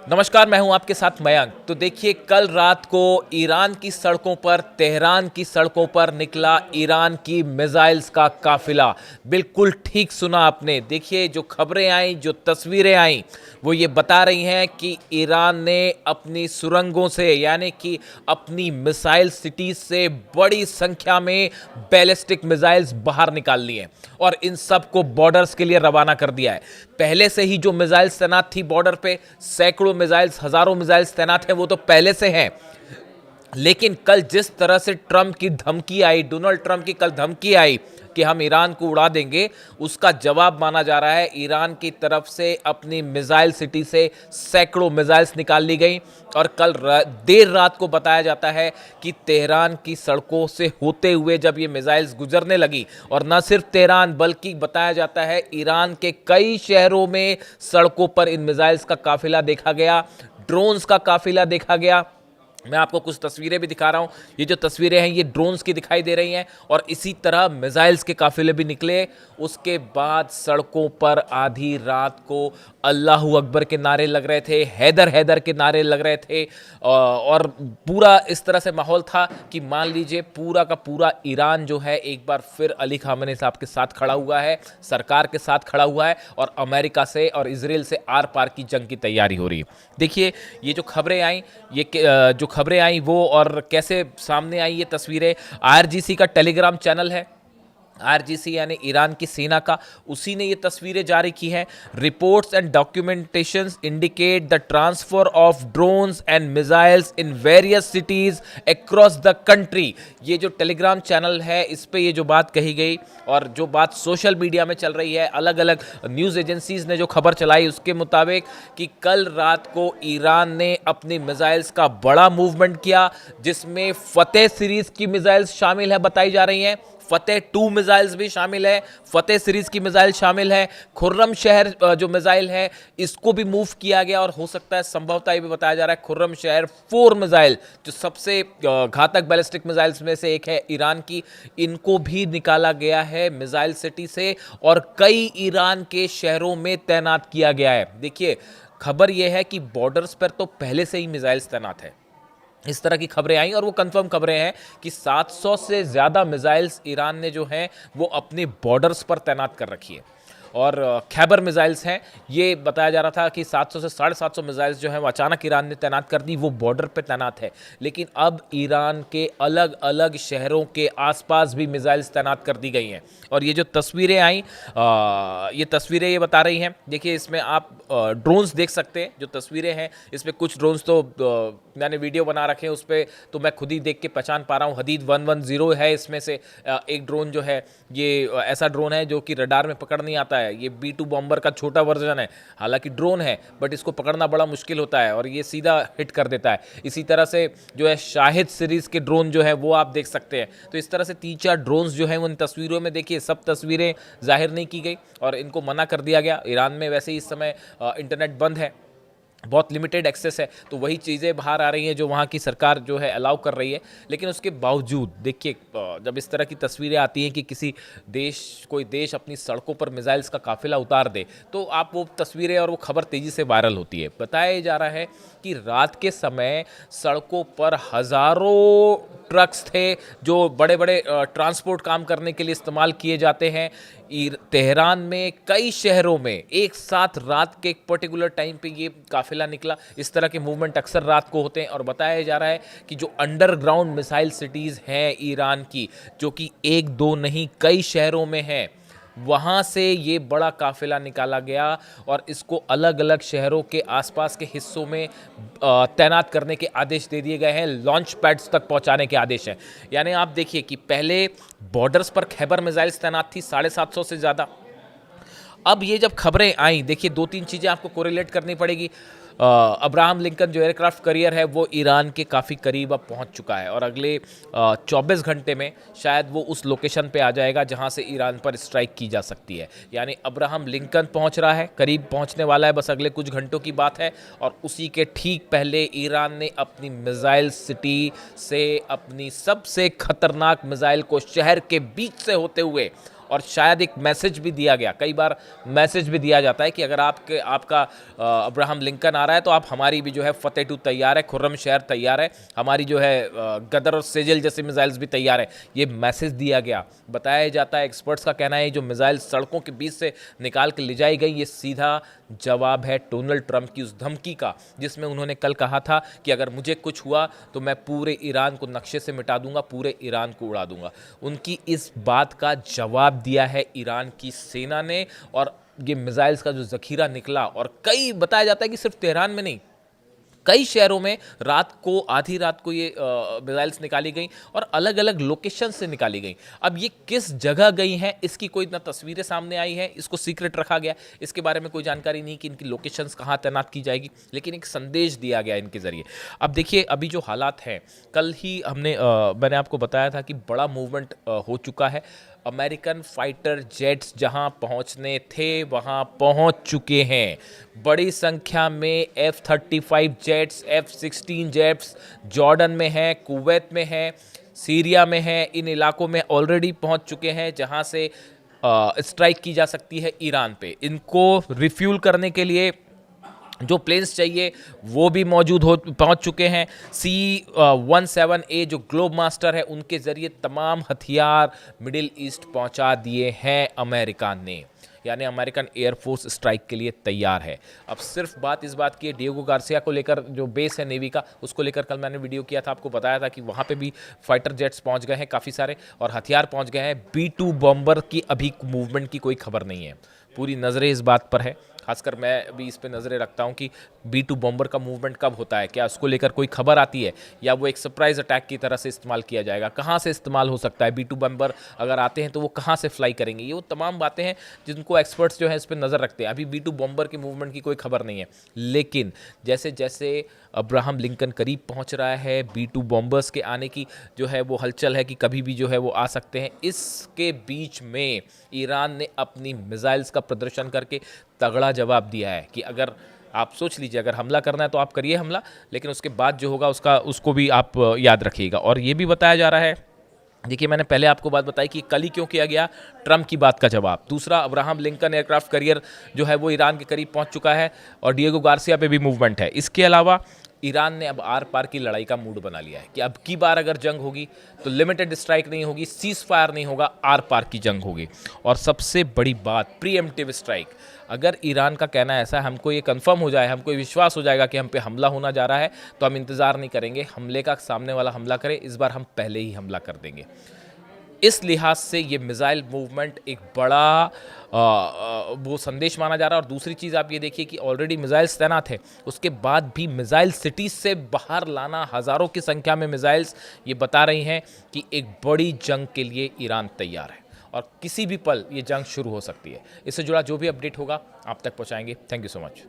नमस्कार, मैं हूं आपके साथ मयंक। तो देखिए, कल रात को ईरान की सड़कों पर, तेहरान की सड़कों पर निकला ईरान की मिसाइल्स का काफिला। बिल्कुल ठीक सुना आपने। देखिए, जो खबरें आई, जो तस्वीरें आई, वो ये बता रही हैं कि ईरान ने अपनी सुरंगों से, यानी कि अपनी मिसाइल सिटीज से बड़ी संख्या में बैलिस्टिक मिसाइल्स बाहर निकाल ली हैं और इन सब को बॉर्डर्स के लिए रवाना कर दिया है। पहले से ही जो मिसाइल्स तैनात थी बॉर्डर पे, सैकड़ों मिसाइल्स, हजारों मिसाइल्स तैनात हैं, वो तो पहले से हैं। लेकिन कल जिस तरह से ट्रंप की धमकी आई, डोनाल्ड ट्रंप की कल धमकी आई कि हम ईरान को उड़ा देंगे, उसका जवाब माना जा रहा है। ईरान की तरफ से अपनी मिसाइल सिटी से सैकड़ों मिसाइल्स निकाल ली गई और कल देर रात को बताया जाता है कि तेहरान की सड़कों से होते हुए जब ये मिसाइल्स गुजरने लगी, और न सिर्फ तेहरान बल्कि बताया जाता है ईरान के कई शहरों में सड़कों पर इन मिसाइल्स का काफिला देखा गया, ड्रोन्स का काफिला देखा गया। मैं आपको कुछ तस्वीरें भी दिखा रहा हूं। ये जो तस्वीरें हैं ये ड्रोन्स की दिखाई दे रही हैं और इसी तरह मिसाइल्स के काफिले भी निकले। उसके बाद सड़कों पर आधी रात को अल्लाहू अकबर के नारे लग रहे थे, हैदर हैदर के नारे लग रहे थे और पूरा इस तरह से माहौल था कि मान लीजिए पूरा का पूरा ईरान जो है एक बार फिर अली खामेनी साहब के साथ खड़ा हुआ है, सरकार के साथ खड़ा हुआ है और अमेरिका से और इजराइल से आर पार की जंग की तैयारी हो रही है। देखिए, ये जो खबरें आई, जो खबरें आई वो और कैसे सामने आई ये तस्वीरें, आईआरजीसी का टेलीग्राम चैनल है, आरजीसी यानी ईरान की सेना का, उसी ने ये तस्वीरें जारी की हैं। Reports and documentations indicate the transfer of drones and missiles in various cities across the country. ये जो टेलीग्राम चैनल है इस पे ये जो बात कही गई और जो बात सोशल मीडिया में चल रही है, अलग अलग न्यूज़ एजेंसीज ने जो खबर चलाई उसके मुताबिक कि कल रात को ईरान ने अपनी मिसाइल्स का बड़ा मूवमेंट किया, जिसमें फतेह सीरीज की मिसाइल्स शामिल है, बताई जा रही हैं। फतेह 2 मिसाइल्स भी शामिल है, फतेह सीरीज की मिसाइल शामिल है। खुर्रम शहर जो मिसाइल है इसको भी मूव किया गया और हो सकता है, संभवतः ये भी बताया जा रहा है, खुर्रम शहर 4 मिसाइल जो सबसे घातक बैलिस्टिक मिसाइल्स में से एक है ईरान की, इनको भी निकाला गया है मिसाइल सिटी से और कई ईरान के शहरों में तैनात किया गया है। देखिए, खबर यह है कि बॉर्डर्स पर तो पहले से ही मिसाइल्स तैनात है, इस तरह की खबरें आई और वो कंफर्म खबरें हैं कि 700 से ज़्यादा मिसाइल्स ईरान ने जो हैं वो अपने बॉर्डर्स पर तैनात कर रखी है। और खैबर मिसाइल्स हैं, ये बताया जा रहा था कि 700 से 750 मिसाइल्स जो हैं वो अचानक ईरान ने तैनात कर दी, वो बॉर्डर पे तैनात है। लेकिन अब ईरान के अलग अलग शहरों के आसपास भी मिसाइल्स तैनात कर दी गई हैं। और ये जो तस्वीरें आई, ये तस्वीरें ये बता रही हैं, देखिए इसमें आप ड्रोन्स देख सकते हैं। जो तस्वीरें हैं इसमें कुछ ड्रोन्स तो मैंने वीडियो बना रखे हैं, उस पर तो मैं खुद ही देख के पहचान पा रहा हूँ। हदीद 110 है इसमें से एक ड्रोन जो है, ये ऐसा ड्रोन है जो कि रडार में पकड़ नहीं आता है। ये B2 बॉम्बर का छोटा वर्जन है, हालांकि ड्रोन है बट इसको पकड़ना बड़ा मुश्किल होता है और ये सीधा हिट कर देता है। इसी तरह से जो है शाहिद सीरीज के ड्रोन जो है वो आप देख सकते हैं। तो इस तरह से 3-4 ड्रोन्स जो हैं उन तस्वीरों में देखिए, सब तस्वीरें जाहिर नहीं की गई और इनको मना कर दिया गया। ईरान में वैसे ही इस समय इंटरनेट बंद है, बहुत लिमिटेड एक्सेस है, तो वही चीज़ें बाहर आ रही हैं जो वहाँ की सरकार जो है अलाउ कर रही है। लेकिन उसके बावजूद देखिए, जब इस तरह की तस्वीरें आती हैं कि किसी देश, कोई देश अपनी सड़कों पर मिसाइल्स का काफिला उतार दे, तो आप वो तस्वीरें और वो खबर तेज़ी से वायरल होती है। बताया जा रहा है कि रात के समय सड़कों पर हज़ारों ट्रक्स थे जो बड़े बड़े ट्रांसपोर्ट काम करने के लिए इस्तेमाल किए जाते हैं। तेहरान में कई शहरों में एक साथ रात के एक पर्टिकुलर टाइम पे ये काफिला निकला। इस तरह के मूवमेंट अक्सर रात को होते हैं और बताया जा रहा है कि जो अंडरग्राउंड मिसाइल सिटीज़ हैं ईरान की, जो कि एक दो नहीं कई शहरों में हैं, वहाँ से ये बड़ा काफिला निकाला गया और इसको अलग अलग शहरों के आसपास के हिस्सों में तैनात करने के आदेश दे दिए गए हैं, लॉन्च पैड्स तक पहुँचाने के आदेश हैं। यानी आप देखिए कि पहले बॉर्डर्स पर खैबर मिसाइल्स तैनात थी 750 से ज़्यादा। अब ये जब खबरें आई, देखिए 2-3 चीज़ें आपको कोरिलेट करनी पड़ेगी। अब्राहम लिंकन जो एयरक्राफ्ट करियर है वो ईरान के काफ़ी करीब अब पहुंच चुका है और अगले 24 घंटे में शायद वो उस लोकेशन पे आ जाएगा जहां से ईरान पर स्ट्राइक की जा सकती है। यानी अब्राहम लिंकन पहुंच रहा है, करीब पहुंचने वाला है, बस अगले कुछ घंटों की बात है। और उसी के ठीक पहले ईरान ने अपनी मिसाइल सिटी से अपनी सबसे खतरनाक मिसाइल को शहर के बीच से होते हुए और शायद एक मैसेज भी दिया गया, कई बार मैसेज भी दिया जाता है कि अगर आपका अब्राहम लिंकन आ रहा है तो आप हमारी भी जो है फतेह तैयार है, खुर्रम शहर तैयार है, हमारी जो है गदर और सेजल जैसे मिसाइल्स भी तैयार है, ये मैसेज दिया गया। बताया जाता है, एक्सपर्ट्स का कहना है जो मिसाइल सड़कों के बीच से निकाल के ले जाई गई, ये सीधा जवाब है डोनाल्ड ट्रंप की उस धमकी का जिसमें उन्होंने कल कहा था कि अगर मुझे कुछ हुआ तो मैं पूरे ईरान को नक्शे से मिटा दूंगा, पूरे ईरान को उड़ा दूंगा। उनकी इस बात का जवाब दिया है ईरान की सेना ने, और ये मिसाइल्स का जो जखीरा निकला, और कई बताया जाता है कि सिर्फ तेहरान में नहीं, कई शहरों में रात को, आधी रात को ये मिसाइल्स निकाली गई और अलग अलग लोकेशन से निकाली गई। अब ये किस जगह गई हैं इसकी कोई ना तस्वीरें सामने आई हैं, इसको सीक्रेट रखा गया, इसके बारे में कोई जानकारी नहीं कि इनकी लोकेशंस कहाँ तैनात की जाएगी, लेकिन एक संदेश दिया गया इनके ज़रिए। अब देखिए अभी जो हालात हैं, कल ही मैंने आपको बताया था कि बड़ा मूवमेंट हो चुका है। अमेरिकन फाइटर जेट्स जहां पहुंचने थे वहां पहुंच चुके हैं। बड़ी संख्या में F-35 jets, F-16 jets Jordan में हैं, कुवैत में हैं, सीरिया में हैं, इन इलाकों में ऑलरेडी पहुंच चुके हैं जहां से स्ट्राइक की जा सकती है ईरान पे। इनको रिफ्यूल करने के लिए जो प्लेन्स चाहिए वो भी पहुंच चुके हैं। C-17A जो ग्लोब मास्टर है उनके ज़रिए तमाम हथियार मिडिल ईस्ट पहुंचा दिए हैं अमेरिका ने, यानी अमेरिकन एयरफोर्स स्ट्राइक के लिए तैयार है। अब सिर्फ बात इस बात की है, डिएगो गार्सिया को लेकर जो बेस है नेवी का, उसको लेकर कल मैंने वीडियो किया था, आपको बताया था कि वहाँ पे भी फाइटर जेट्स पहुँच गए हैं काफ़ी सारे और हथियार पहुँच गए हैं। B-2 बॉम्बर की अभी मूवमेंट की कोई खबर नहीं है, पूरी नज़रें इस बात पर है, खासकर मैं भी इस पे नज़रें रखता हूँ कि B-2 बॉम्बर का मूवमेंट कब होता है, क्या उसको लेकर कोई खबर आती है या वो एक सरप्राइज अटैक की तरह से इस्तेमाल किया जाएगा, कहाँ से इस्तेमाल हो सकता है, B-2 बॉम्बर अगर आते हैं तो वो कहाँ से फ्लाई करेंगे, ये वो तमाम बातें हैं जिनको एक्सपर्ट्स जो है इस पर नज़र रखते हैं। अभी B-2 बॉम्बर की मूवमेंट की कोई खबर नहीं है, लेकिन जैसे जैसे अब्राहम लिंकन करीब पहुँच रहा है, B-2 बॉम्बर्स के आने की जो है वो हलचल है कि कभी भी जो है वो आ सकते हैं। इसके बीच में ईरान ने अपनी मिसाइल्स का प्रदर्शन करके तगड़ा जवाब दिया है कि अगर आप सोच लीजिए, अगर हमला करना है तो आप करिए हमला, लेकिन उसके बाद जो होगा उसको भी आप याद रखिएगा। और ये भी बताया जा रहा है, देखिए मैंने पहले आपको बात बताई कि कल ही क्यों किया गया, ट्रंप की बात का जवाब। दूसरा, अब्राहम लिंकन एयरक्राफ्ट कैरियर जो है वो ईरान के करीब पहुंच चुका है और डिएगो गार्सिया पे भी मूवमेंट है। इसके अलावा ईरान ने अब आर पार की लड़ाई का मूड बना लिया है कि अब की बार अगर जंग होगी तो लिमिटेड स्ट्राइक नहीं होगी, सीज फायर नहीं होगा, आर पार की जंग होगी। और सबसे बड़ी बात, प्रीएम्प्टिव स्ट्राइक। अगर ईरान का कहना ऐसा है, हमको ये कंफर्म हो जाए, हमको ये विश्वास हो जाएगा कि हम पे हमला होना जा रहा है, तो हम इंतज़ार नहीं करेंगे हमले का, सामने वाला हमला करे, इस बार हम पहले ही हमला कर देंगे। इस लिहाज से ये मिसाइल मूवमेंट एक बड़ा वो संदेश माना जा रहा है। और दूसरी चीज़ आप ये देखिए कि ऑलरेडी मिसाइल्स तैनात है, उसके बाद भी मिसाइल सिटीज़ से बाहर लाना, हज़ारों की संख्या में मिसाइल्स, ये बता रही हैं कि एक बड़ी जंग के लिए ईरान तैयार है और किसी भी पल ये जंग शुरू हो सकती है। इससे जुड़ा जो भी अपडेट होगा आप तक पहुँचाएंगे। Thank you so much.